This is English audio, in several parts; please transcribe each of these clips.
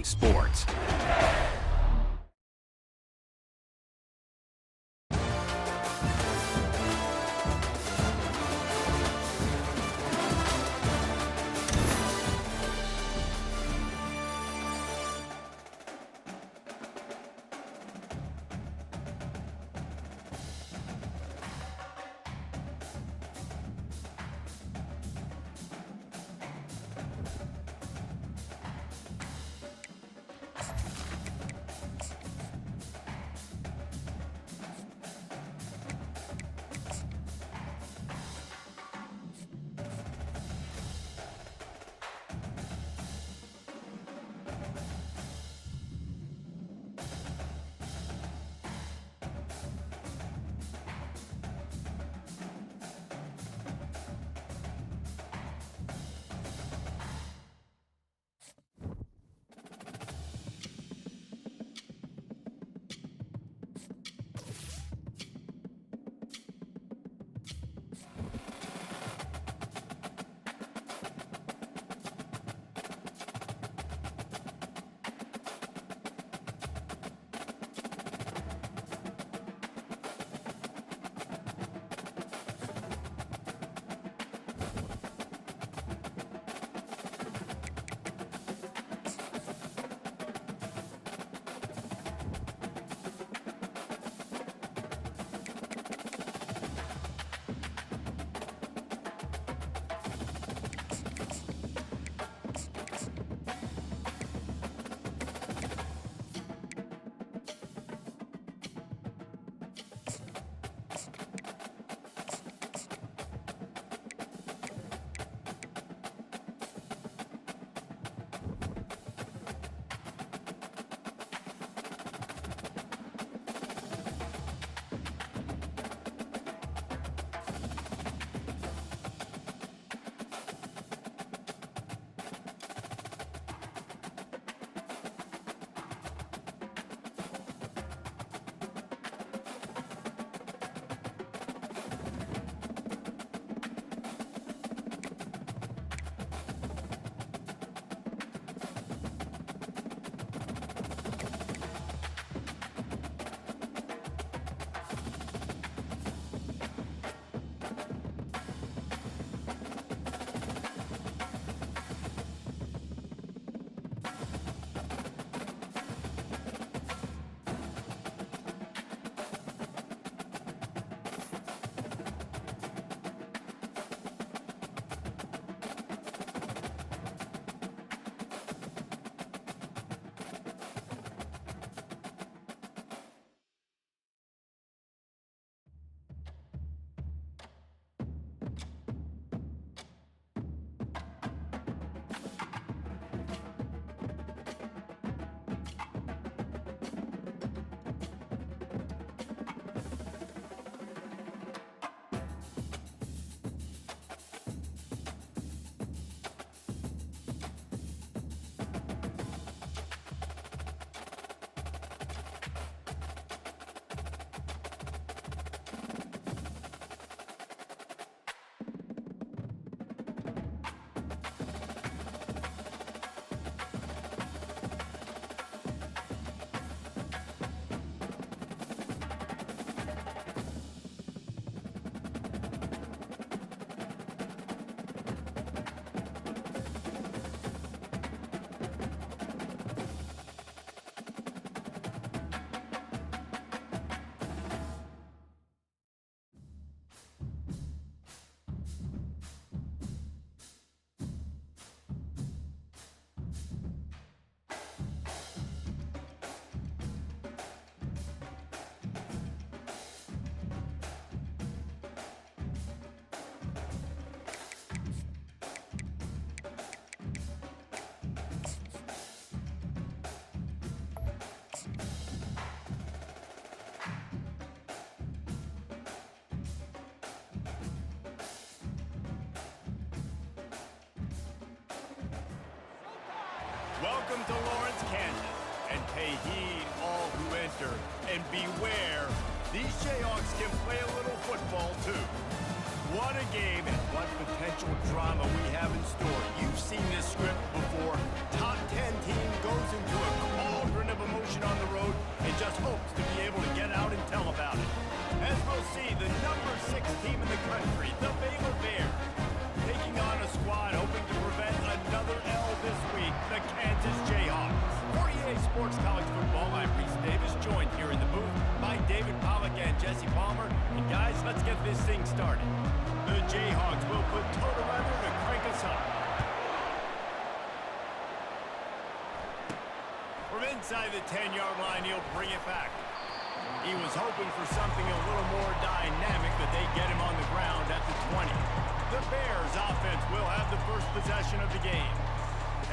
Sports. Welcome to Lawrence, Kansas, and pay heed all who enter, and beware, these Jayhawks can play a little football too. What a game and what potential drama we have in store. You've seen this script before. Top 10 team goes into a cauldron of emotion on the road and just hopes to be able to get out and tell about it. As we'll see, the number 6 team in the country, the Baylor Bears, taking on a squad hoping to prevent another L this week, the Kansas Jayhawks. For EA Sports College Football, I'm Reese Davis, joined here in the booth by David Pollack and Jesse Palmer. And guys, let's get this thing started. The Jayhawks will put total weather to crank us up. From inside the 10-yard line, he'll bring it back. He was hoping for something a little more dynamic, but they get him on the ground at the 20. The Bears offense will have the first possession of the game.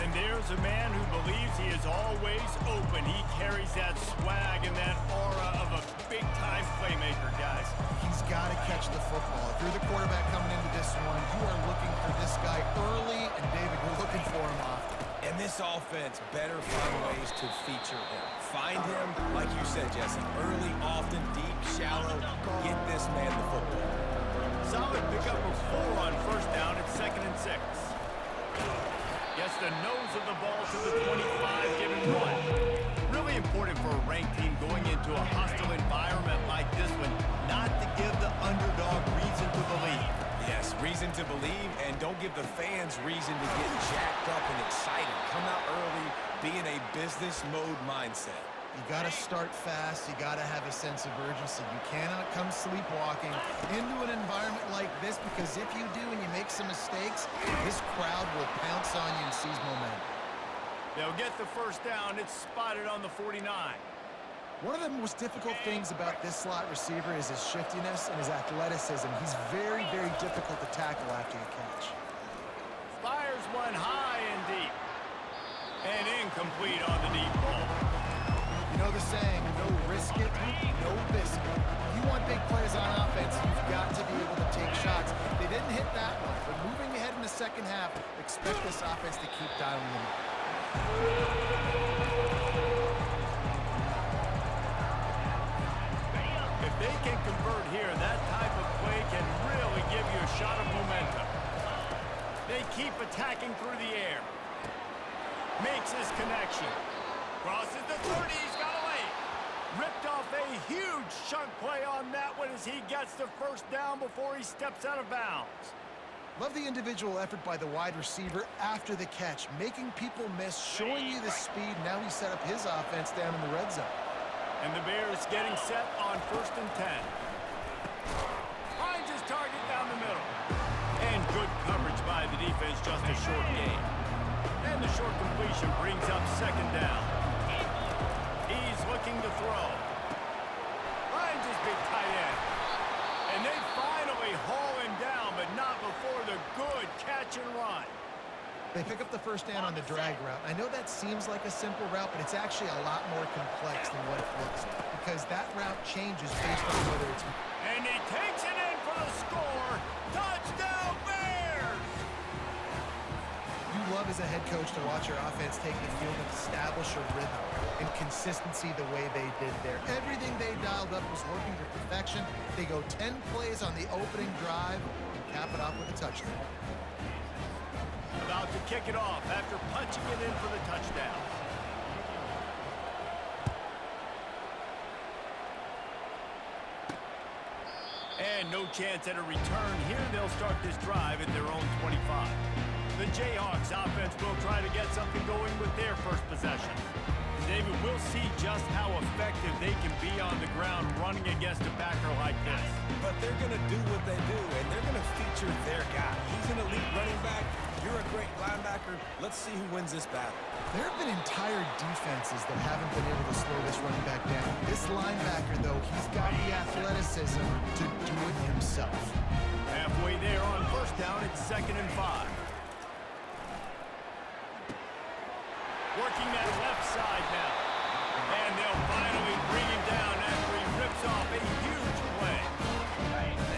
And there's a man who believes he is always open. He carries that swag and that aura of a big-time playmaker, guys. He's got to catch the football. If you're the quarterback coming into this one, you are looking for this guy early, and David, you're looking for him often. And this offense better find ways to feature him. Find him, like you said, Jesse, early, often, deep, shallow. Get this man the football. Solid pickup of 4 on first down. It's 2nd and 6. Gets the nose of the ball to the 25, giving 1. Really important for a ranked team going into a hostile environment like this one, not to give the underdog reason to believe. Yes, reason to believe, and don't give the fans reason to get jacked up and excited. Come out early, be in a business mode mindset. You got to start fast. You got to have a sense of urgency. You cannot come sleepwalking into an environment like this, because if you do and you make some mistakes, this crowd will pounce on you and seize momentum. They'll get the first down. It's spotted on the 49. One of the most difficult things about this slot receiver is his shiftiness and his athleticism. He's very, very difficult to tackle after you catch. Fires one high and deep. And incomplete on the deep ball. You know the saying, no risk it, no biscuit. If you want big plays on offense, you've got to be able to take shots. They didn't hit that one, but moving ahead in the second half, expect this offense to keep dialing them up. If they can convert here, that type of play can really give you a shot of momentum. They keep attacking through the air. Makes his connection. Crosses the 30, he's got away. Ripped off a huge chunk play on that one as he gets the first down before he steps out of bounds. Love the individual effort by the wide receiver after the catch, making people miss, showing you the speed. Now he set up his offense down in the red zone. And the Bears getting set on 1st and 10. Finds his target down the middle. And good coverage by the defense, just a short gain. And the short completion brings up 2nd down. He's looking to throw. Finds his big tight end. And they finally haul him down, but not before the good catch and run. They pick up the first down on the drag route. I know that seems like a simple route, but it's actually a lot more complex than what it looks like, because that route changes based on whether it's... And he takes it in for the score. Touchdown, Bears! You love as a head coach to watch your offense take the field and establish a rhythm and consistency the way they did there. Everything they dialed up was working to perfection. They go 10 plays on the opening drive and cap it off with a touchdown. About to kick it off after punching it in for the touchdown. And no chance at a return here. They'll start this drive at their own 25. The Jayhawks offense will try to get something going with their first possession. David, we'll see just how effective they can be on the ground running against a backer like this. But they're going to do what they do, and they're going to feature their guy. He's an elite running back. You're a great linebacker. Let's see who wins this battle. There have been entire defenses that haven't been able to slow this running back down. This linebacker, though, he's got the athleticism to do it himself. Halfway there on first down, it's 2nd and 5. Working that left side now. And they'll finally bring him down after he rips off a huge play.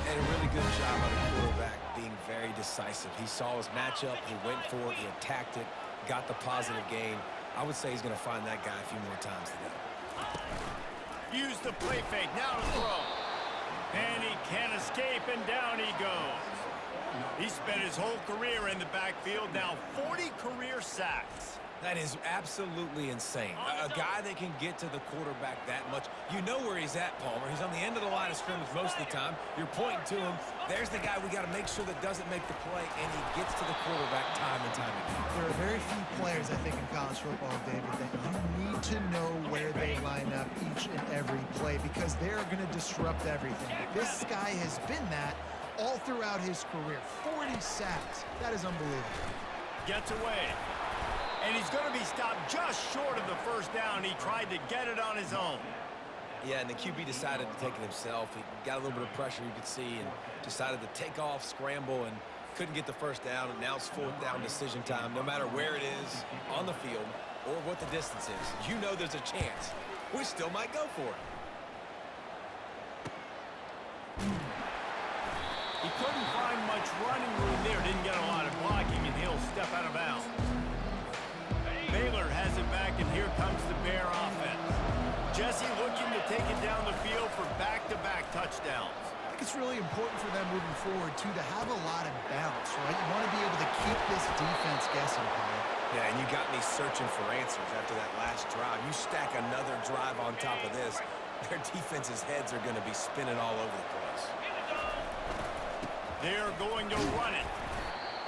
And a really good job by the quarterback being very decisive. He saw his matchup, he went for it, he attacked it, got the positive gain. I would say he's going to find that guy a few more times today. Use the play fake, now to throw. And he can't escape, and down he goes. He spent his whole career in the backfield, now 40 career sacks. That is absolutely insane. A guy that can get to the quarterback that much. You know where he's at, Palmer. He's on the end of the line of scrimmage most of the time. You're pointing to him. There's the guy we got to make sure that doesn't make the play, and he gets to the quarterback time and time again. There are very few players, I think, in college football, David, that you need to know where they line up each and every play because they're going to disrupt everything. This guy has been that all throughout his career. 40 sacks. That is unbelievable. Gets away. And he's going to be stopped just short of the first down. He tried to get it on his own. Yeah, and the QB decided to take it himself. He got a little bit of pressure, you could see, and decided to take off, scramble, and couldn't get the first down. And now it's fourth down decision time. No matter where it is on the field or what the distance is, you know there's a chance. We still might go for it. He couldn't find much running room there. Didn't get a lot of blocking, and he'll step out of bounds. Baylor has it back, and here comes the Bear offense. Jesse looking to take it down the field for back-to-back touchdowns. I think it's really important for them moving forward, too, to have a lot of bounce, right? You want to be able to keep this defense guessing, Paul. Yeah, and you got me searching for answers after that last drive. You stack another drive on top of this, their defense's heads are going to be spinning all over the place. They're going to run it.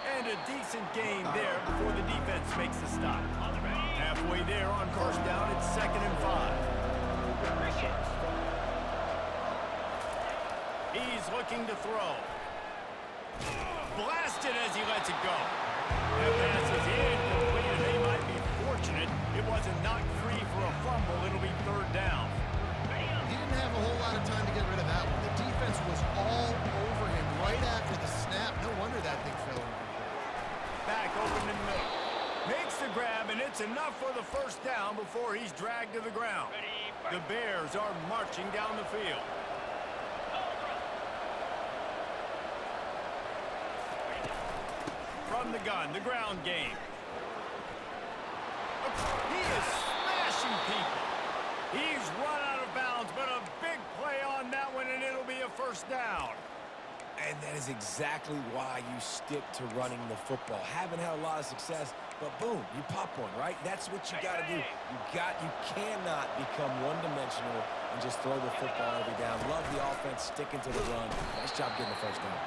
And a decent gain there before the defense makes the stop. Halfway there on first down, it's 2nd and 5. He's looking to throw. Blasted as he lets it go. That pass is incomplete, and they might be fortunate it wasn't knocked free for a fumble. It'll be 3rd down. He didn't have a whole lot of time to get rid of that one. The defense was all over him right after the snap. No wonder that thing fell over. Back open in the middle. Makes the grab, and it's enough for the first down before he's dragged to the ground. The Bears are marching down the field. From the gun, the ground game. He is smashing people. He's run out of bounds, but a big play on that one, and it'll be a first down. And that is exactly why you stick to running the football. Haven't had a lot of success, but boom, you pop one, right? That's what you got to do. You cannot become one-dimensional and just throw the football every down. Love the offense sticking to the run. Nice job getting the first down.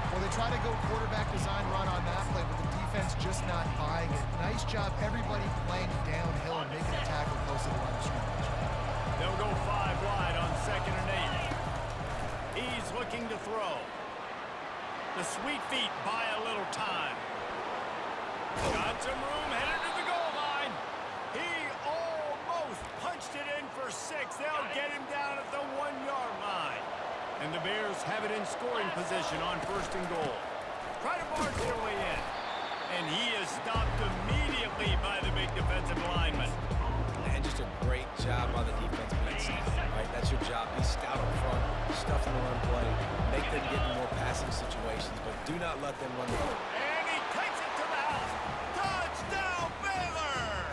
Well, they try to go quarterback design run on that play, but the defense just not buying it. Nice job, everybody playing downhill and making a tackle close to the line of scrimmage. They'll go 5 wide on 2nd and 8. He's looking to throw. The sweet feet buy a little time. Got some room, headed to the goal line. He almost punched it in for 6. They'll get him down at the 1-yard line. And the Bears have it in scoring position on 1st and goal. Try to barge their way in. And he is stopped immediately by the big defensive lineman. And just a great job on the defense being stout, right? That's your job. Be stout up front, stuff in the run play, make them get in more passing situations, but do not let them run the ball. And he takes it to the house. Touchdown, Baylor!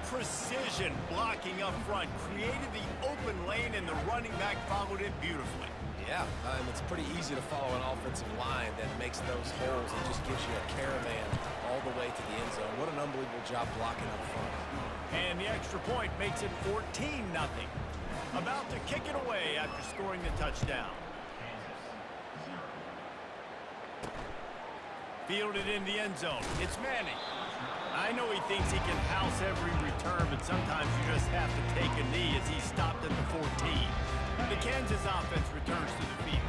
Precision blocking up front created the open lane, and the running back followed it beautifully. Yeah, it's pretty easy to follow an offensive line that makes those holes and just gives you a caravan all the way to the end zone. What an unbelievable job blocking up front. And the extra point makes it 14-0. About to kick it away after scoring the touchdown. Fielded in the end zone. It's Manning. I know he thinks he can house every return, but sometimes you just have to take a knee as he stopped at the 14. The Kansas offense returns to the field.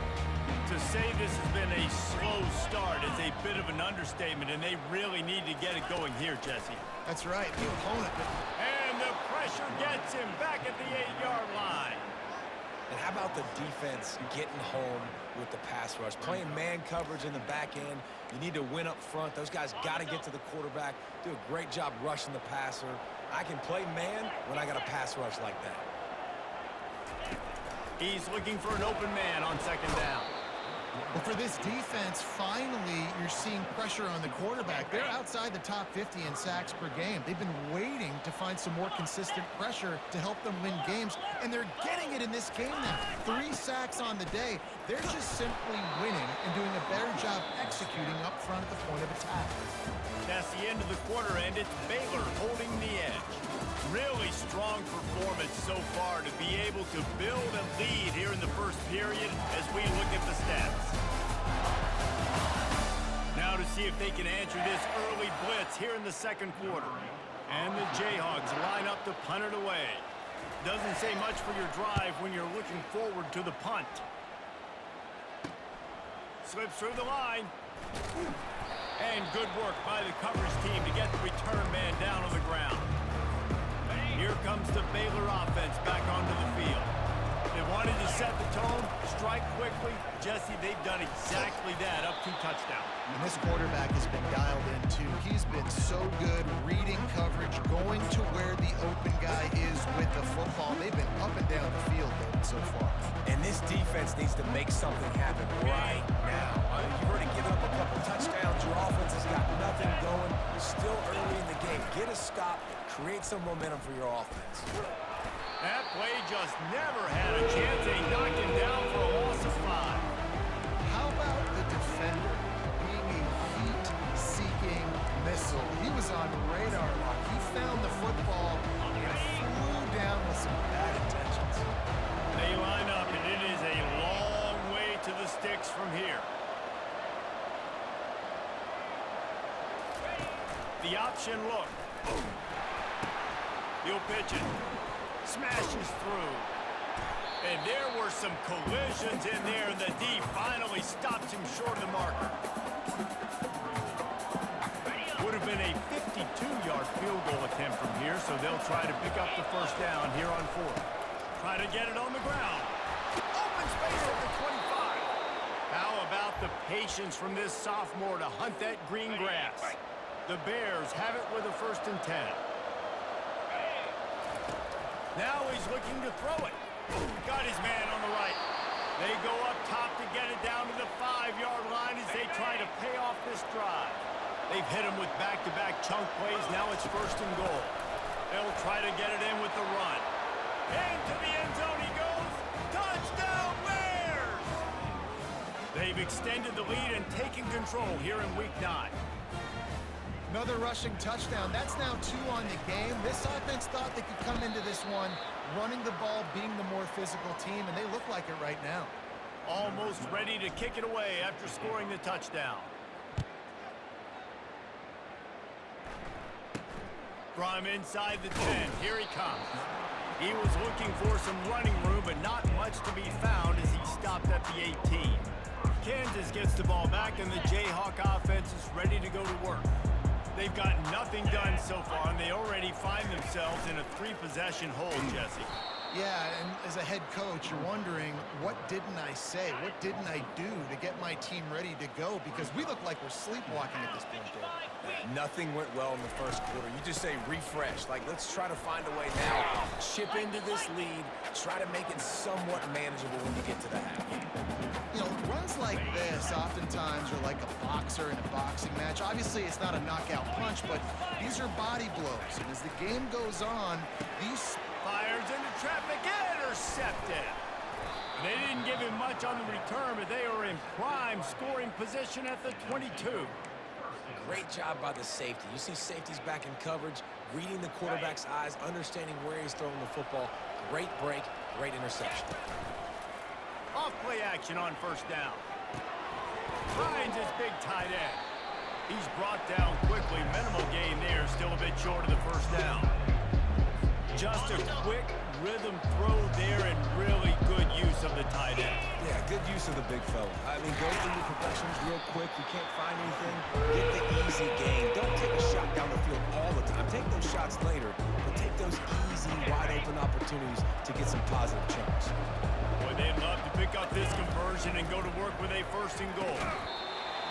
To say this has been a slow start is a bit of an understatement, and they really need to get it going here, Jesse. That's right, the opponent. And the pressure gets him back at the 8-yard line. And how about the defense getting home with the pass rush? Playing man coverage in the back end. You need to win up front. Those guys got to get to the quarterback. Do a great job rushing the passer. I can play man when I got a pass rush like that. He's looking for an open man on 2nd down. Well, for this defense, finally, you're seeing pressure on the quarterback. They're outside the top 50 in sacks per game. They've been waiting to find some more consistent pressure to help them win games, and they're getting it in this game now. 3 sacks on the day. They're just simply winning and doing a front at the point of attack. That's the end of the quarter, and it's Baylor holding the edge. Really strong performance so far to be able to build a lead here in the first period as we look at the stats. Now to see if they can answer this early blitz here in the second quarter. And the Jayhawks line up to punt it away. Doesn't say much for your drive when you're looking forward to the punt. Slips through the line. And good work by the coverage team to get the return man down on the ground. Here comes the Baylor offense back onto the field. They wanted to set the tone, strike quickly. Jesse, they've done exactly that, up to touchdown. And this quarterback has been dialed in, too. He's been so good reading coverage, going to where the open guy is with the football. They've been up and down the field, David, so far. And this defense needs to make something happen right now. You've already given up a couple touchdowns. Your offense has got nothing going. Still early in the game. Get a stop. Create some momentum for your offense. That play just never had a chance. They knocked him down for a loss of 5. How about the defender being a heat-seeking missile? He was on radar lock. He found the football and flew down with some bad intentions. They line up, and it is a long way to the sticks from here. The option look. He'll pitch it. Smashes through. And there were some collisions in there, and the D finally stops him short of the marker. Would have been a 52-yard field goal attempt from here, so they'll try to pick up the first down here on 4th. Try to get it on the ground. Open space at the 25. How about the patience from this sophomore to hunt that green grass? The Bears have it with a 1st and 10. Now he's looking to throw it. Got his man on the right. They go up top to get it down to the 5-yard line as they try to pay off this drive. They've hit him with back-to-back chunk plays. Now it's 1st and goal. They'll try to get it in with the run. Into the end zone he goes. Touchdown Bears! They've extended the lead and taken control here in Week 9. Another rushing touchdown. That's now 2 on the game. This offense thought they could come into this one running the ball, being the more physical team, and they look like it right now. Almost ready to kick it away after scoring the touchdown. From inside the 10, here he comes. He was looking for some running room, but not much to be found as he stopped at the 18. Kansas gets the ball back, and the Jayhawk offense is ready to go to work. They've got nothing done so far, and they already find themselves in a 3-possession hold, Jesse. Yeah, and as a head coach, you're wondering, what didn't I say? What didn't I do to get my team ready to go? Because we look like we're sleepwalking at this point, Dave. Nothing went well in the first quarter. You just say refresh. Like, let's try to find a way now. Chip into this lead. Try to make it somewhat manageable when you get to the half. You know, runs like this oftentimes are like a boxer in a boxing match. Obviously, it's not a knockout punch, but these are body blows. And as the game goes on, these... Fires into traffic, intercepted. They didn't give him much on the return, but they are in prime scoring position at the 22. Great job by the safety. You see safeties back in coverage, reading the quarterback's eyes, understanding where he's throwing the football. Great break, great interception. Off play action on 1st down. Finds his big tight end. He's brought down quickly. Minimal gain there, still a bit short of the 1st down. Just a quick rhythm throw there and really good use of the tight end. Yeah, good use of the big fella. I mean, go through your progressions real quick. You can't find anything. Get the easy gain. Don't take a shot down the field all the time. Take those shots later, but take those easy, wide-open opportunities to get some positive chunks. Boy, they'd love to pick up this conversion and go to work with a 1st and goal.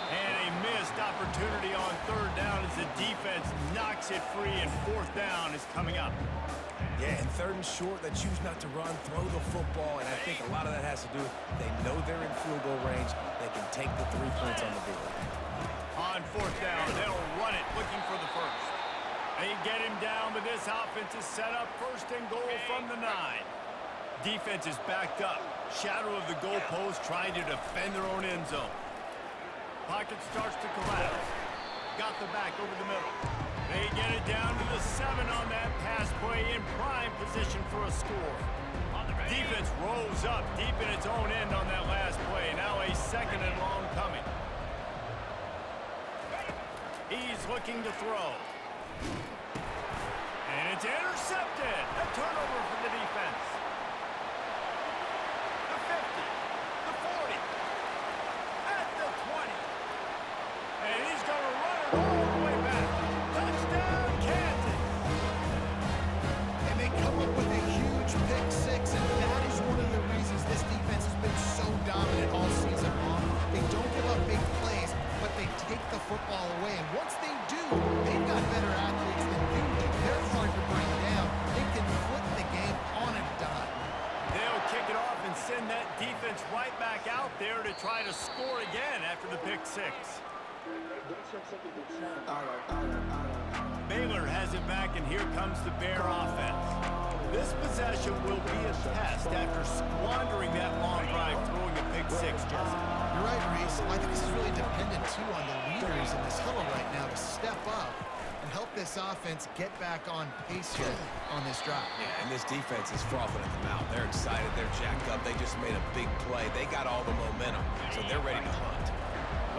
And a missed opportunity on 3rd down as the defense knocks it free, and 4th down is coming up. Yeah, and 3rd and short, they choose not to run, throw the football, and I think a lot of that has to do with they know they're in field goal range. They can take the 3 points on the board. On 4th down, they'll run it, looking for the 1st. They get him down, but this offense is set up 1st and goal from the 9. Defense is backed up. Shadow of the goalpost trying to defend their own end zone. Pocket starts to collapse. Got the back over the middle. They get it down to the 7 on that pass play in prime position for a score. Defense rolls up deep in its own end on that last play. Now a 2nd and long coming. He's looking to throw. And it's intercepted. A turnover for the defense. The 50, the 40, at the 20. And he's going to run it all the way back. Touchdown, Kansas. And they come up with a huge pick 6, and that is one of the reasons this defense has been so dominant all season long. They don't give up big plays, but they take the football away. And once they do, they've got better athletes than you do. They're hard to bring down. They can flip the game on a dime. They'll kick it off and send that defense right back out there to try to score again after the pick 6. Baylor has it back, and here comes the Bear offense. This possession will be a test after squandering that long drive throwing a pick 6, Jesse. You're right, Reese. I think this is really dependent, too, on the leaders in this huddle right now to step up and help this offense get back on pace here on this drive. Yeah, and this defense is frothing at the mouth. They're excited. They're jacked up. They just made a big play. They got all the momentum, so they're ready to hunt.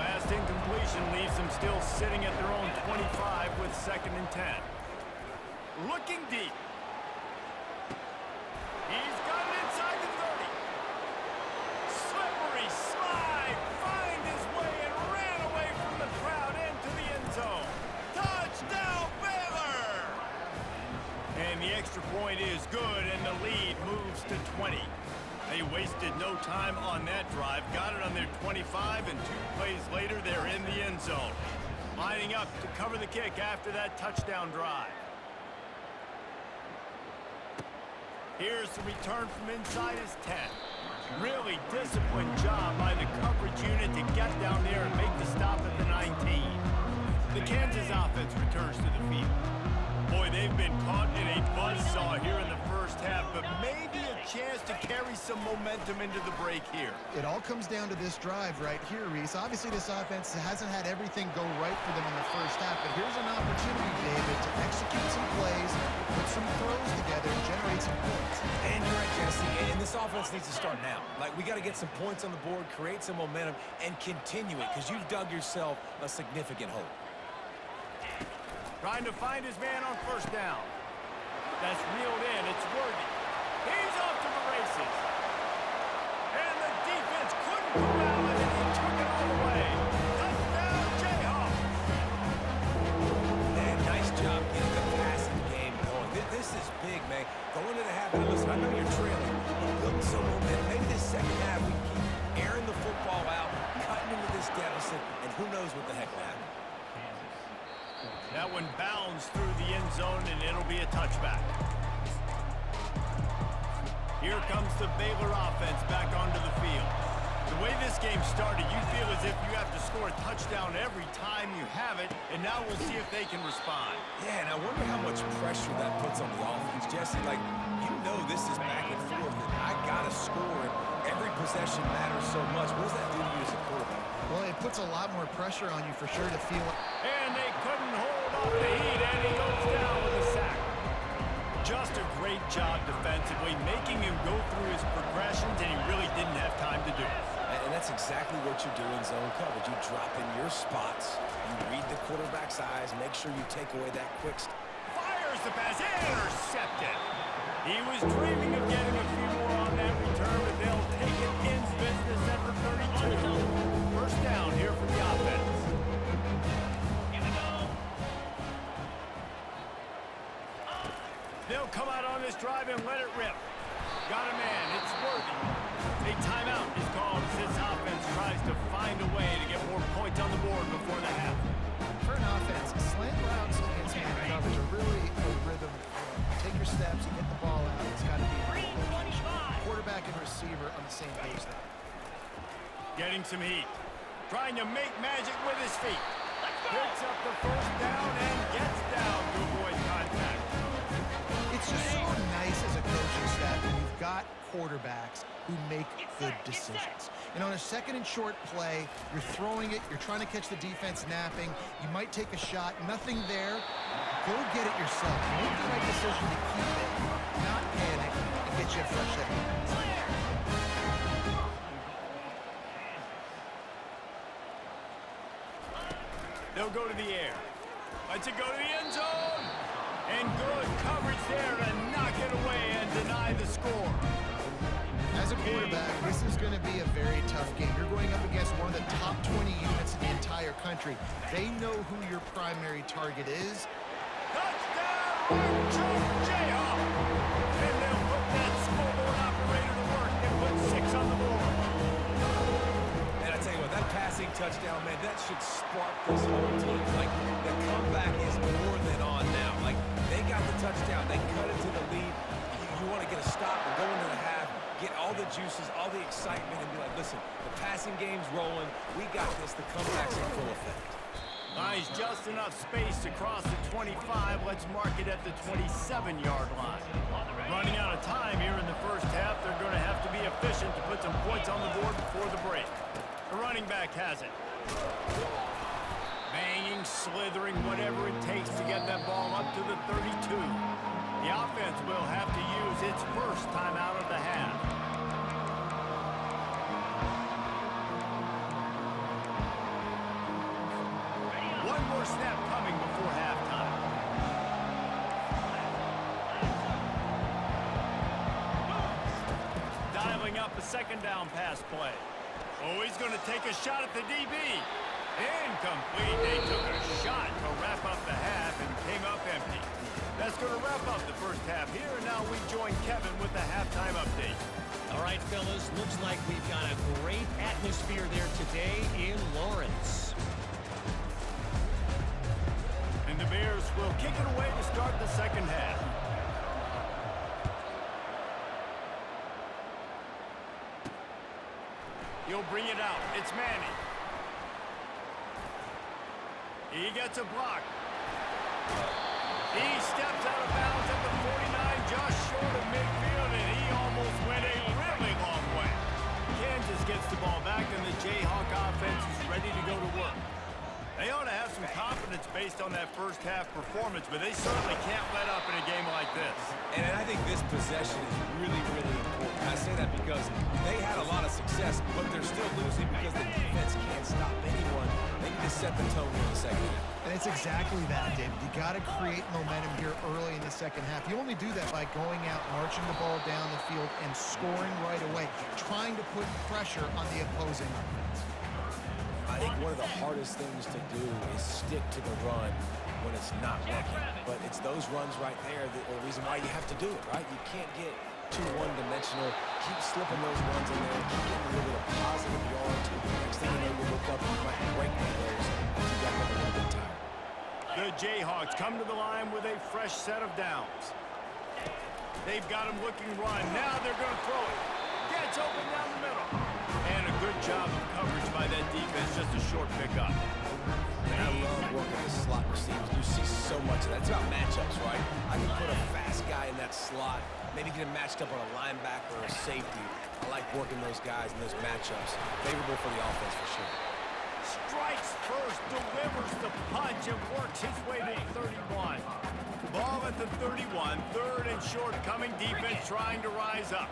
Last incompletion leaves them still sitting at their own 25 with 2nd and 10. Looking deep. He's got it inside the 30. Slippery slide, find his way and ran away from the crowd into the end zone. Touchdown, Baylor! And the extra point is good, and the lead moves to 20. They wasted no time on that drive, got it on their 25, and 2 plays later, they're in the end zone. Lining up to cover the kick after that touchdown drive. Here's the return from inside his 10. Really disciplined job by the coverage unit to get down there and make the stop at the 19. The Kansas offense returns to the field. Boy, they've been caught in a buzzsaw here in the first half, but maybe a chance to carry some momentum into the break here. It all comes down to this drive right here, Reese. Obviously, this offense hasn't had everything go right for them in the first half, but here's an opportunity, David, to execute some plays, put some throws together, and generate some points. And you're right, Jesse, and this offense needs to start now. Like, we got to get some points on the board, create some momentum, and continue it, because you've dug yourself a significant hole. Trying to find his man on 1st down. That's reeled in. It's Worthy. He's off to the races. And the defense couldn't corral it, and he took it all the way. Touchdown, Jayhawks. Man, nice job getting the passing game going. This is big, man. Going into the half, and listen, I know you're trailing, but building some momentum. Maybe this second half we keep airing the football out, cutting into this deficit, and who knows what the heck will happen. That one bounds through the end zone, and it'll be a touchback. Here comes the Baylor offense back onto the field. The way this game started, you feel as if you have to score a touchdown every time you have it, and now we'll see if they can respond. Yeah, and I wonder how much pressure that puts on the offense. Jesse, like, you know this is back and forth, and I got to score it. Every possession matters so much. What does that do to you as a quarterback? Well, it puts a lot more pressure on you for sure to feel it. And they couldn't hold off the heat, and he goes down with a sack. Just a great job defensively, making him go through his progressions, and he really didn't have time to do it. And that's exactly what you do in zone coverage. You drop in your spots, you read the quarterback's eyes, make sure you take away that quick Fires the pass, intercepted. He was dreaming of getting a few more on that return, but they'll take it in business at the 32. First down here for the offense. They'll come out on this drive and let it rip. Got a man, it's Worthy. A timeout is called as this offense tries to find a way to get more points on the board before the half. For an offense, slant routes against man coverage are really a rhythm. Take your steps and get the ball out. It's got to be quarterback and receiver on the same page there. Getting some heat. Trying to make magic with his feet. Picks up the first down and gets down to avoid contact. It's just so nice as a coaching staff when you've you've got quarterbacks who make good decisions. And on a second and short play, you're throwing it, you're trying to catch the defense napping, you might take a shot, nothing there. Go get it yourself. Make the right decision to keep it, not panic, and get you a fresh set of hands. They'll go to the air. Lets it go to the end zone. And good coverage there to knock it away and deny the score. As a quarterback, this is going to be a very tough game. You're going up against one of the top 20 units in the entire country. They know who your primary target is. Touchdown, Archer Jayhawk. And they'll put that scoreboard operator to work and put 6 on the board. And I tell you what, that passing touchdown, man, that should spark this whole team. Like, the comeback is more than on now. Like, they got the touchdown. They cut it to the lead. You want to get a stop and go into the half, get all the juices, all the excitement, and be like, listen, the passing game's rolling. We got this. The comeback's in full effect. Nice, just enough space to cross the 25. Let's mark it at the 27-yard line. Running out of time here in the first half. They're going to have to be efficient to put some points on the board before the break. The running back has it. Banging, slithering, whatever it takes to get that ball up to the 32. The offense will have to use its first time out of the half. One more snap coming before halftime. Dialing up a second down pass play. Oh, he's going to take a shot at the DB. Incomplete. They took a shot to wrap up the half and came up empty. That's going to wrap up the first half here, and now we join Kevin with the halftime update. All right, fellas, looks like we've got a great atmosphere there today in Lawrence. And the Bears will kick it away to start the second half. He'll bring it out. It's Manning. He gets a block. He steps out of bounds at the 49, just short of midfield, and he almost went a really long way. Kansas gets the ball back, and the Jayhawk offense is ready to go to work. They ought to have some confidence based on that first half performance, but they certainly can't let up in a game like this. And I think this possession is really, really important. I say that because they had a lot of success, but they're still losing because the defense can't stop anyone. They need to set the tone in the second half. And it's exactly that, David. You got to create momentum here early in the second half. You only do that by going out, marching the ball down the field, and scoring right away, trying to put pressure on the opposing offense. I think one of the hardest things to do is stick to the run when it's not working. But it's those runs right there that are the reason why you have to do it, right? You can't get too one-dimensional. Keep slipping those runs in there. Keep getting a little bit of positive yards. Next thing you know, you look up and you might break one of those after you got them a little bit tired. The Jayhawks come to the line with a fresh set of downs. They've got him looking run. Now they're going to throw it. Gets open down the middle. And a good job of coverage by that defense. Just a short pickup. And I love working the slot receivers. You see so much of that. It's about matchups, right? I can put a fast guy in that slot, maybe get him matched up on a linebacker or a safety. I like working those guys in those matchups. Favorable for the offense for sure. Strikes first, delivers the punch, and works his way to the 31. Ball at the 31, third and short, coming defense trying to rise up.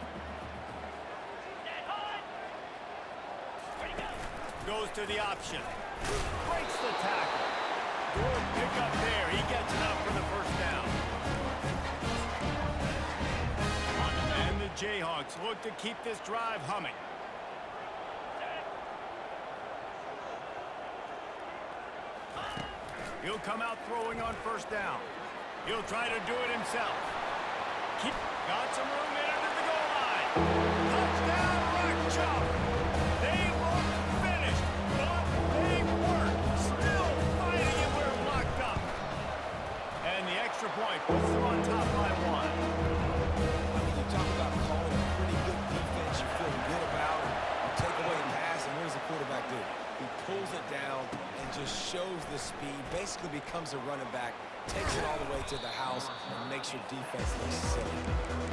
Goes to the option. Breaks the tackle. Good pick up there. He gets enough for the first down. And the Jayhawks look to keep this drive humming. He'll come out throwing on first down. He'll try to do it himself. Got some room in under the goal line. Touchdown, Rock Chop. They look finished, but they weren't. Still fighting it where locked up. And the extra point puts them on top by one. I mean, you talk about calling a pretty good defense you feel good about. You take away the pass, and what does the quarterback do? He pulls it down and just shows the speed, basically becomes a running back, takes it all the way to the house, and makes your defense look silly.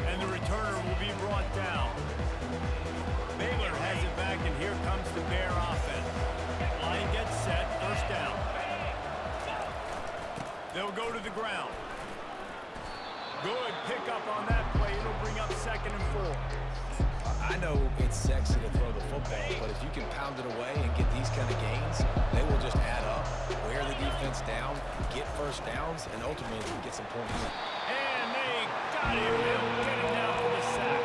And the returner will be brought down. Baylor has it back, and here comes the Bear offense. Line gets set, first down. They'll go to the ground. Good pickup on that play. It'll bring up 2nd and 4. I know it's sexy to throw the football, but if you can pound it away and get these kind of gains, they will just add up, wear the defense down, get first downs, and ultimately get some points. And they got him. They'll get him down for the sack.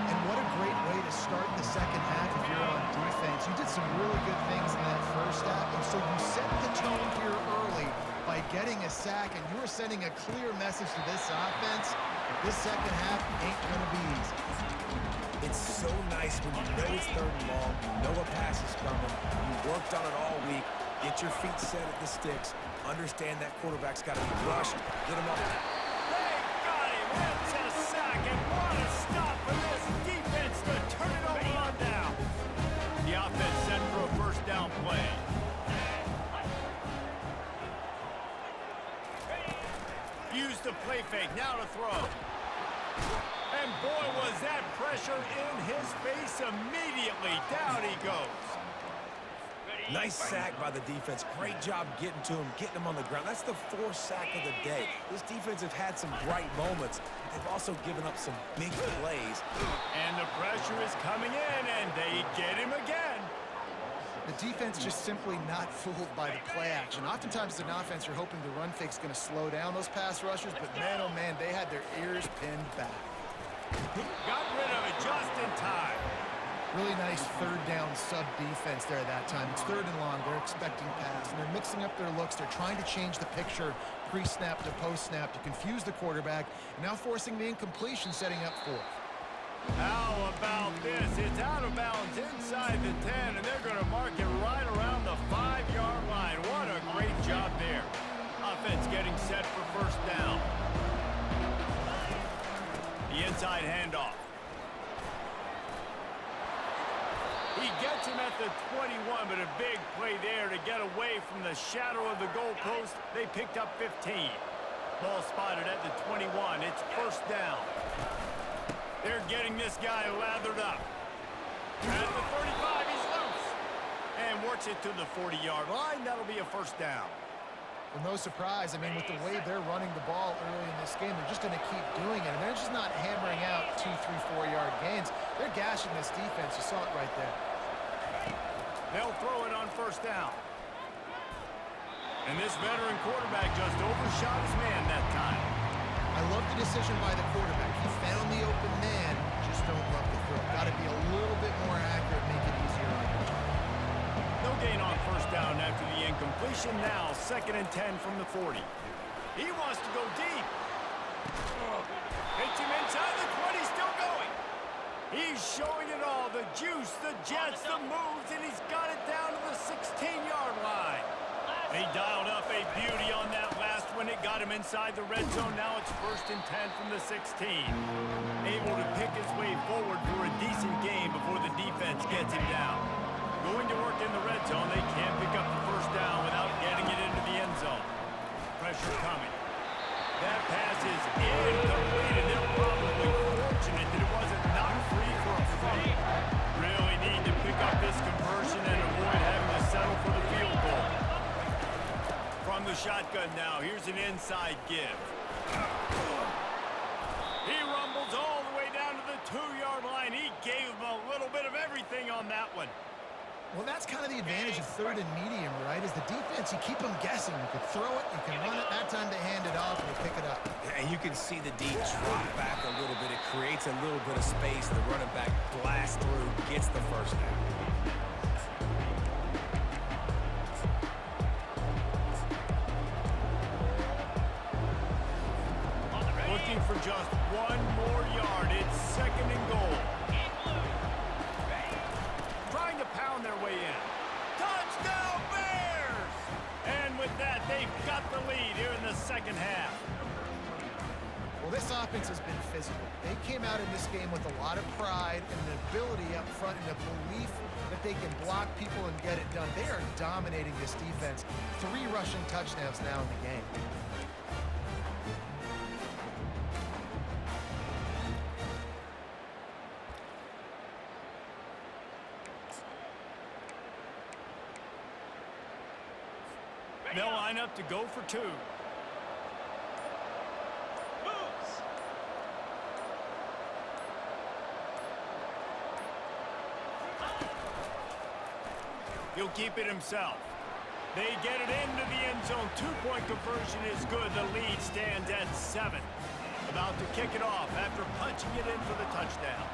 And what a great way to start the second half if you're on defense. You did some really good things in that first half, and so you set the tone here early by getting a sack, and you are sending a clear message to this offense. This second half ain't going to be easy. It's so nice when you know it's 3rd and long, you know a pass is coming, you worked on it all week, get your feet set at the sticks, understand that quarterback's got to be rushed, get him up. They got him. It's a sack, and what a stop for this defense to turn it over on down. The offense set for a first down play. Use the play fake, now to throw. And boy, was that pressure in his face immediately. Down he goes. Nice sack by the defense. Great job getting to him, getting him on the ground. That's the 4th sack of the day. This defense have had some bright moments. They've also given up some big plays. And the pressure is coming in, and they get him again. The defense just simply not fooled by the play action. Oftentimes, as an offense, you're hoping the run fake's going to slow down those pass rushers, but man, oh man, they had their ears pinned back. Got rid of it just in time. Really nice 3rd down sub defense there at that time. It's 3rd and long. They're expecting pass, and they're mixing up their looks. They're trying to change the picture pre-snap to post-snap to confuse the quarterback, and now forcing the incompletion, setting up 4th. How about this? It's out of bounds inside the 10, and they're going to mark it right around the 5-yard line. What a great job there. Offense getting set for first down. The inside handoff. He gets him at the 21, but a big play there to get away from the shadow of the goalpost. They picked up 15. Ball spotted at the 21. It's first down. They're getting this guy lathered up. At the 35, he's loose. And works it to the 40-yard line. That'll be a first down. Well, no surprise. I mean, with the way they're running the ball early in this game, they're just going to keep doing it. And they're just not hammering out 2, 3, 4-yard gains. They're gashing this defense. You saw it right there. They'll throw it on first down. And this veteran quarterback just overshot his man that time. I love the decision by the quarterback. He found the open man. Just don't love the throw. Got to be a little bit more accurate, make it easier on him. No gain on first down after the incompletion. Now 2nd and 10 from the 40. He wants to go deep. Hits him inside the 20, still going. He's showing it all. The juice, the jets, the moves, and he's got it down to the 16-yard line. He dialed up a beauty on that last one. It got him inside the red zone. Now it's 1st and 10 from the 16. Able to pick his way forward for a decent game before the defense gets him down. Going to work in the red zone. They can't pick up the first down without getting it into the end zone. Pressure coming. That pass is incomplete, and they're probably fortunate that it wasn't knocked free for a fumble. Really need to pick up this conversion and avoid having to settle for the field goal. From the shotgun now, here's an inside give. He rumbles all the way down to the 2-yard line. He gave him a little bit of everything on that one. Well, that's kind of the advantage of 3rd and medium, right? Is the defense, you keep them guessing. You can throw it, you can run it. That time they hand it off and they pick it up. And you can see the D drop back a little bit. It creates a little bit of space. The running back blasts through, gets the first down. Looking for just one more yard. It's 2nd and goal. Trying to pound their way in. Touchdown Bears! And with that, they've got the lead here in the second half. Well, this offense has been physical. They came out in this game with a lot of pride and an ability up front and a belief that they can block people and get it done. They are dominating this defense. 3 rushing touchdowns now in the game. They'll line up to go for 2. He'll keep it himself. They get it into the end zone. 2-point conversion is good. The lead stands at 7. About to kick it off after punching it in for the touchdown.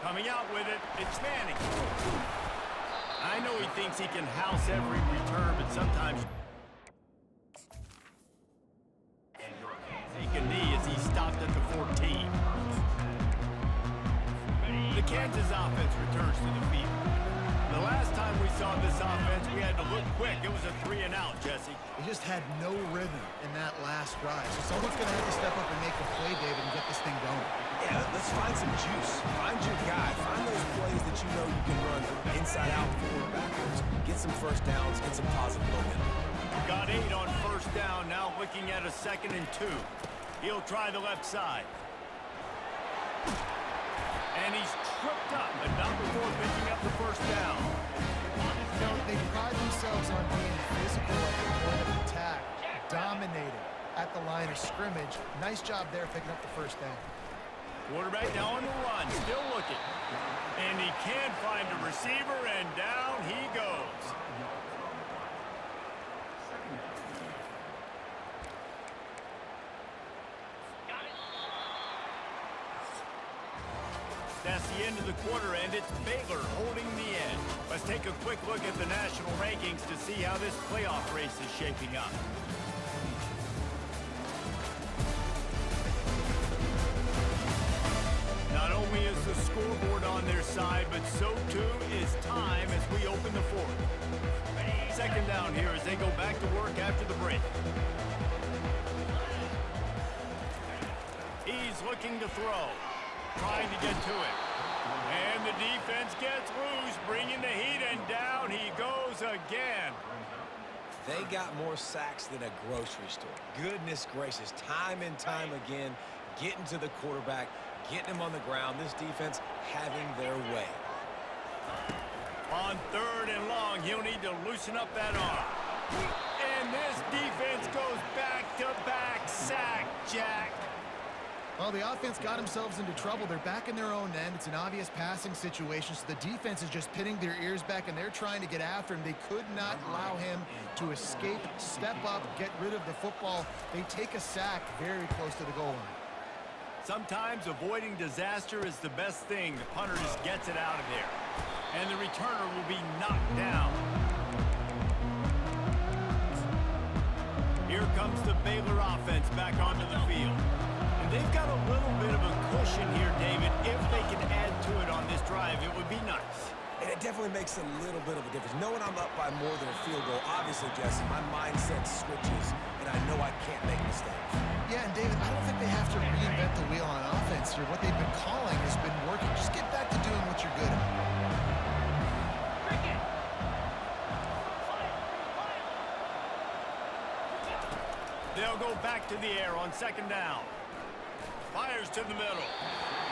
Coming out with it, it's Manning. I know he thinks he can house every return, but sometimes take a knee as he stopped at the 14. The Kansas offense returns to the field. The last time we saw this offense, we had to look quick. It was a 3-and-out, Jesse. They just had no rhythm in that last drive. So someone's going to have to step up and make a play, David, and get this thing going. Yeah, let's find some juice. Find your guy. Find those plays that you know you can run inside out, forward, backwards. Get some first downs, get some positive momentum. Got 8 on first down, now looking at a 2nd and 2. He'll try the left side. And he's tripped up, but not before picking up the first down. You know, they pride themselves on being physical at the point of attack, dominating at the line of scrimmage. Nice job there picking up the first down. Quarterback now on the run, still looking. And he can't find a receiver, and down he goes. That's the end of the quarter, and it's Baylor holding the end. Let's take a quick look at the national rankings to see how this playoff race is shaping up. Not only is the scoreboard on their side, but so too is time as we open the 4th. 2nd down here as they go back to work after the break. He's looking to throw. Trying to get to it. And the defense gets loose, bringing the heat, and down he goes again. They got more sacks than a grocery store. Goodness gracious, time and time again, getting to the quarterback, getting him on the ground. This defense having their way. On 3rd and long, he'll need to loosen up that arm. And this defense goes back-to-back sack, Jack. Well, the offense got themselves into trouble. They're back in their own end. It's an obvious passing situation, so the defense is just pinning their ears back, and they're trying to get after him. They could not allow him to escape, step up, get rid of the football. They take a sack very close to the goal line. Sometimes avoiding disaster is the best thing. The punter just gets it out of there. And the returner will be knocked down. Here comes the Baylor offense back onto the field. And they've got a little bit of a cushion here, David. If they can add to it on this drive, it would be nice. And it definitely makes a little bit of a difference. Knowing I'm up by more than a field goal, obviously, Jesse, my mindset switches, and I know I can't make mistakes. Yeah, and David, I don't think they have to reinvent the wheel on offense here. What they've been calling has been working. Just get back to doing what you're good at. They'll go back to the air on 2nd down. Fires to the middle.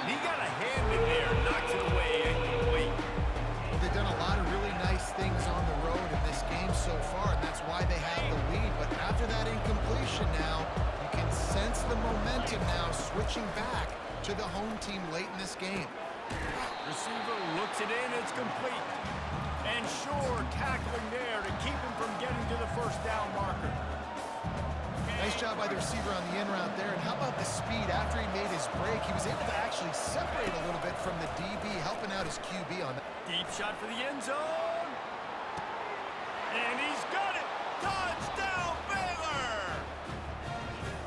He got a hand in there, knocks it away, incomplete. Well, they've done a lot of really nice things on the road in this game so far, and that's why they have the lead. But after that incompletion now, you can sense the momentum now switching back to the home team late in this game. Receiver looks it in, it's complete. And Shore tackling there to keep him from getting to the first down marker. Nice job by the receiver on the in route there. And how about the speed after he made his break? He was able to actually separate a little bit from the DB, helping out his QB on that. Deep shot for the end zone. And he's got it. Touchdown, Baylor!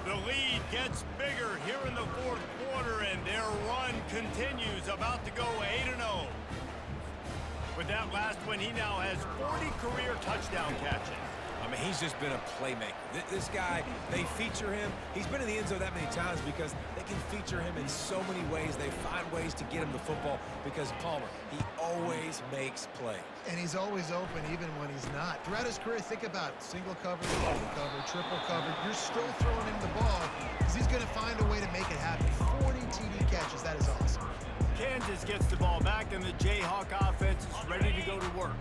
The lead gets bigger here in the 4th quarter, and their run continues, about to go 8-0. With that last one, he now has 40 career touchdown catches. mean, he's just been a playmaker. This guy, they feature him. He's been in the end zone that many times because they can feature him in so many ways. They find ways to get him the football because Palmer, he always makes plays. And he's always open even when he's not. Throughout his career, think about it. Single cover, double cover, triple cover. You're still throwing him the ball because he's going to find a way to make it happen. 40 TD catches. That is awesome. Kansas gets the ball back, and the Jayhawk offense is ready to go to work.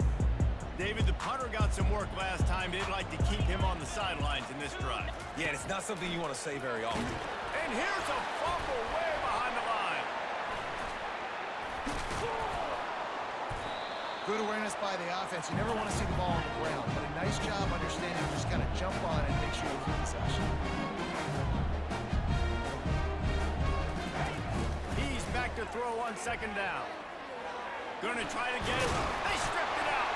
David, the punter got some work last time. They'd like to keep him on the sidelines in this drive. Yeah, it's not something you want to say very often. And here's a fumble way behind the line. Good awareness by the offense. You never want to see the ball on the ground, but a nice job understanding just kind of jump on it and make sure you keep possession. He's back to throw on second down. Gonna try to get it. They stripped it out.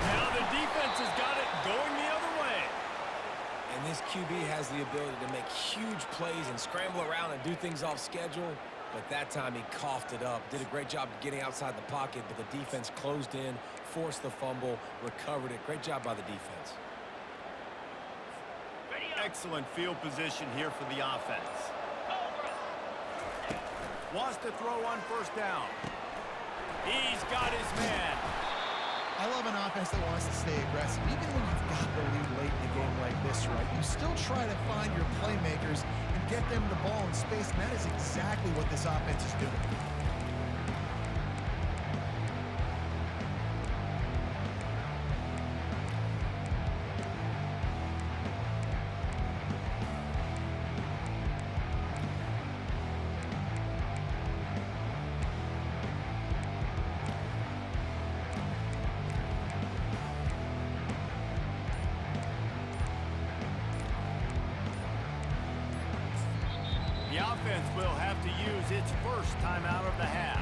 Now the defense has got it going the other way. And this QB has the ability to make huge plays and scramble around and do things off schedule. But that time he coughed it up. Did a great job getting outside the pocket, but the defense closed in, forced the fumble, recovered it. Great job by the defense. Excellent field position here for the offense. Wants to throw on first down. He's got his man. I love an offense that wants to stay aggressive. Even when you've got the lead late in a game like this, right, you still try to find your playmakers and get them the ball in space, and that is exactly what this offense is doing. The offense will have to use its first timeout of the half.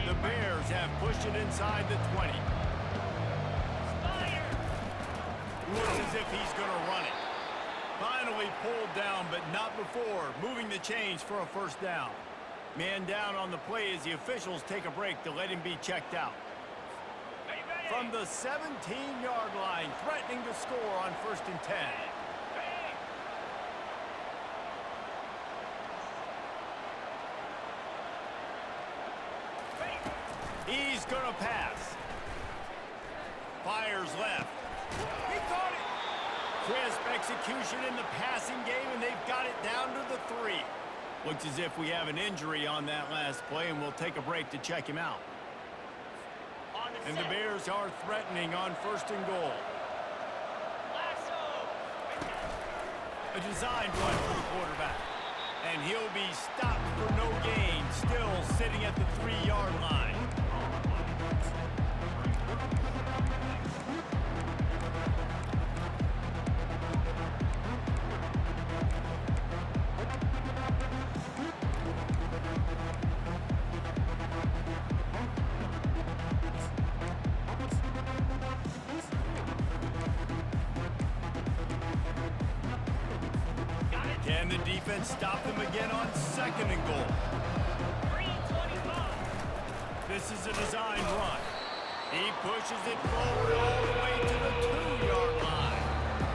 The Bears have pushed it inside the 20. Looks as if he's going to run it. Finally pulled down, but not before. Moving the chains for a first down. Man down on the play as the officials take a break to let him be checked out. From the 17-yard line, threatening to score on 1st and 10. He's going to pass. Fires left. He caught it. Crisp execution in the passing game, and they've got it down to the 3. Looks as if we have an injury on that last play, and we'll take a break to check him out. And the Bears are threatening on 1st and goal. A designed run for the quarterback. And he'll be stopped for no gain, still sitting at the 3-yard line. Can the defense stop them again on 2nd and goal? This is a design run. He pushes it forward all the way to the 2-yard line.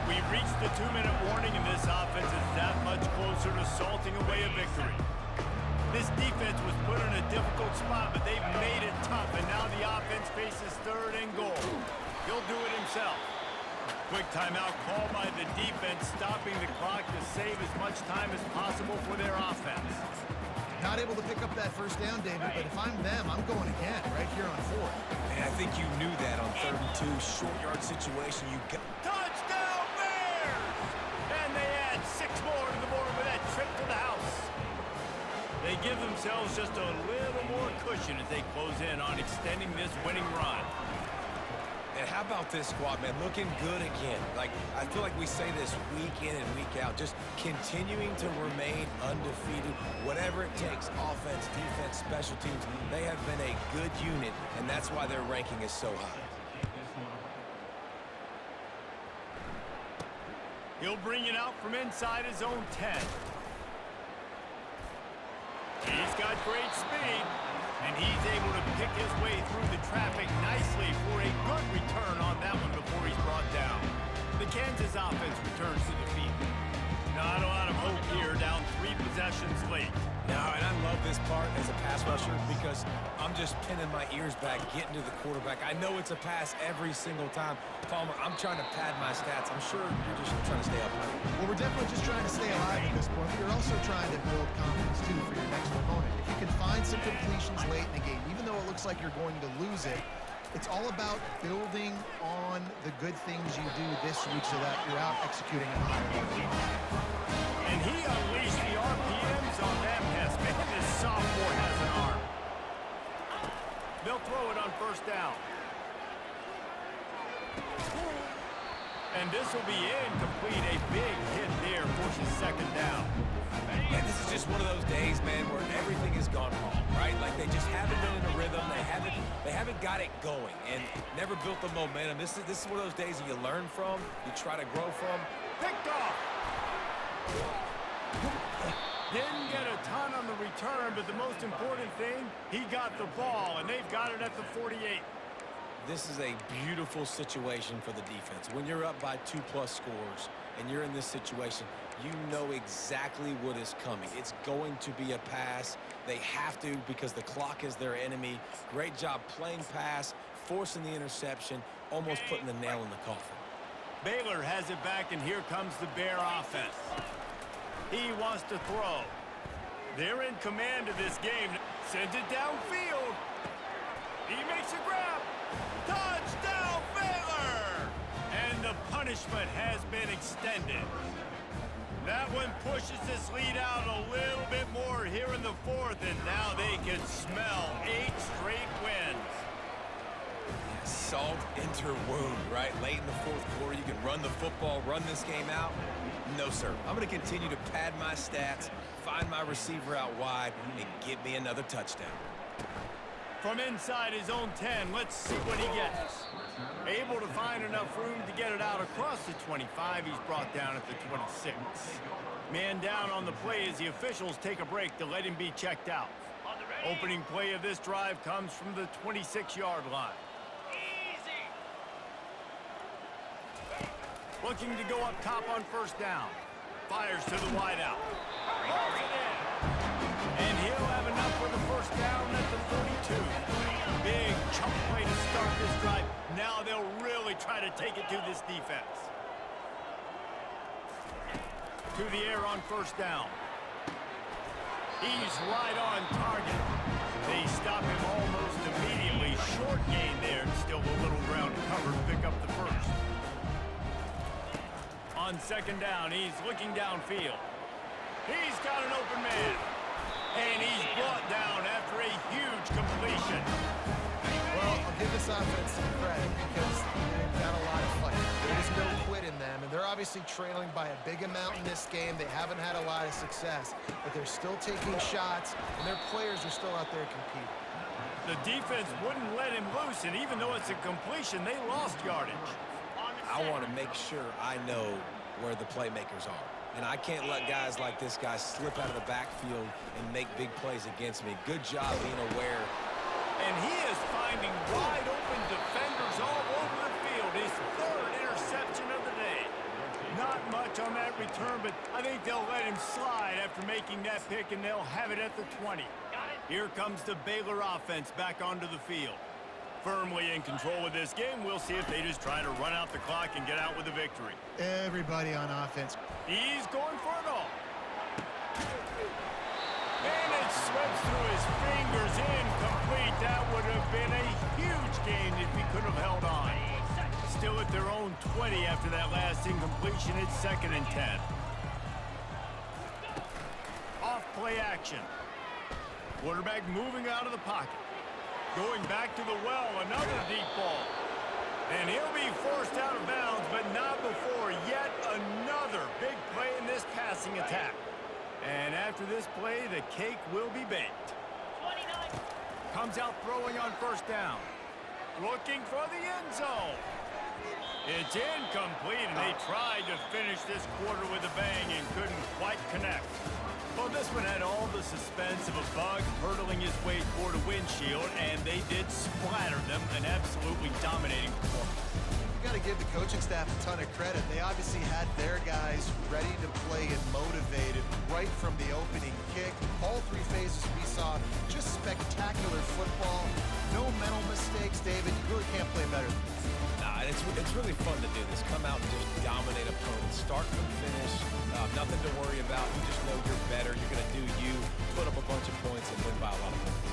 We've reached the 2-minute warning, and this offense is that much closer to salting away a victory. This defense was put in a difficult spot, but they've made it tough, and now the offense faces 3rd and goal. He'll do it himself. Quick timeout called by the defense, stopping the clock to save as much time as possible for their offense. Not able to pick up that first down, David, but if I'm them, I'm going again right here on 4th. And I think you knew that on 3rd and 2, short yard situation. You got Touchdown Bears! And they add 6 more to the board with that trip to the house. They give themselves just a little more cushion as they close in on extending this winning run. And how about this squad, man? Looking good again. Like, I feel like we say this week in and week out, just continuing to remain undefeated, whatever it takes, offense, defense, special teams. They have been a good unit, and that's why their ranking is so high. He'll bring it out from inside his own 10. He's got great speed, and he's able to pick his way through the traffic nicely for a good return on that one before he's brought down. The Kansas offense returns to the field. Not a lot of hope here, down 3 possessions late. No, and I love this part as a pass rusher because I'm just pinning my ears back, getting to the quarterback. I know it's a pass every single time. Palmer, I'm trying to pad my stats. I'm sure you're just trying to stay up. Well, we're definitely just trying to stay alive at this point. But you're also trying to build confidence, too, for your next opponent. If you can find some completions late in the game, even though it looks like you're going to lose it, it's all about building on the good things you do this week so that you're out executing at a higher level. And he unleashed the RPMs on that pass. Man, this sophomore has an arm. They'll throw it on first down. And this will be incomplete. A big hit there forces second down. And this is just one of those days, man, where everything has gone wrong, right? Like they just haven't been in a rhythm. They haven't got it going and never built the momentum. This is one of those days that you learn from, you try to grow from. Picked off. Didn't get a ton on the return, but the most important thing, he got the ball, and they've got it at the 48. This is a beautiful situation for the defense. When you're up by 2+ scores and you're in this situation, you know exactly what is coming. It's going to be a pass. They have to because the clock is their enemy. Great job playing pass, forcing the interception, almost putting the nail in the coffin. Baylor has it back, and here comes the Bear offense. He wants to throw. They're in command of this game. Sends it downfield. He makes a grab. Touchdown, Baylor! And the punishment has been extended. That one pushes this lead out a little bit more here in the 4th, and now they can smell 8 straight wins. Salt enter wound, right? Late in the 4th quarter, you can run the football, run this game out. No, sir. I'm going to continue to pad my stats, find my receiver out wide, and get me another touchdown. From inside his own 10, let's see what he gets. Able to find enough room to get it out across the 25. He's brought down at the 26. Man down on the play as the officials take a break to let him be checked out. Opening play of this drive comes from the 26-yard line. Looking to go up top on first down. Fires to the wideout. Hauls it in. And he'll have enough for the first down at the 42. Big chunk play to start this drive. Now they'll really try to take it to this defense. To the air on first down. He's right on target. They stop him almost immediately. Short gain there. Still a little ground covered. Pick up the first. On second down, he's looking downfield. He's got an open man. And he's brought down after a huge completion. Well, I'll give this offense some credit because they've got a lot of fight. There is no quit in them, and they're obviously trailing by a big amount in this game. They haven't had a lot of success, but they're still taking shots, and their players are still out there competing. The defense wouldn't let him loose, and even though it's a completion, they lost yardage. I want to make sure I know where the playmakers are. And I can't let guys like this guy slip out of the backfield and make big plays against me. Good job being aware. And he is finding wide open defenders all over the field. His 3rd interception of the day. Not much on that return, but I think they'll let him slide after making that pick, and they'll have it at the 20. Here comes the Baylor offense back onto the field. Firmly in control of this game. We'll see if they just try to run out the clock and get out with a victory. Everybody on offense. He's going for it all. And it slips through his fingers, incomplete. That would have been a huge gain if he could have held on. Still at their own 20 after that last incompletion. It's 2nd and 10. Off play action. Quarterback moving out of the pocket. Going back to the well, another deep ball. And he'll be forced out of bounds, but not before yet another big play in this passing attack. And after this play, the cake will be baked. 29. Comes out throwing on first down. looking for the end zone. It's incomplete, and they tried to finish this quarter with a bang and couldn't quite connect. Well, this one had all the suspense of a bug hurtling his way toward a windshield, and they did splatter them, an absolutely dominating performance. You got to give the coaching staff a ton of credit. They obviously had their guys ready to play and motivated right from the opening kick. All three phases we saw just spectacular football. No mental mistakes, David. You really can't play better than this. Nah, and it's really fun to do this. Come out and just dominate opponents. Start from finish. Nothing to worry about. You just know you're better. You're going to do you. Put up a bunch of points and win by a lot of points.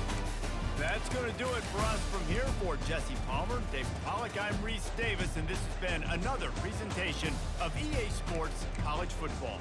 That's going to do it for us from here. For Jesse Palmer, David Pollack, I'm Reese Davis, and this has been another presentation of EA Sports College Football.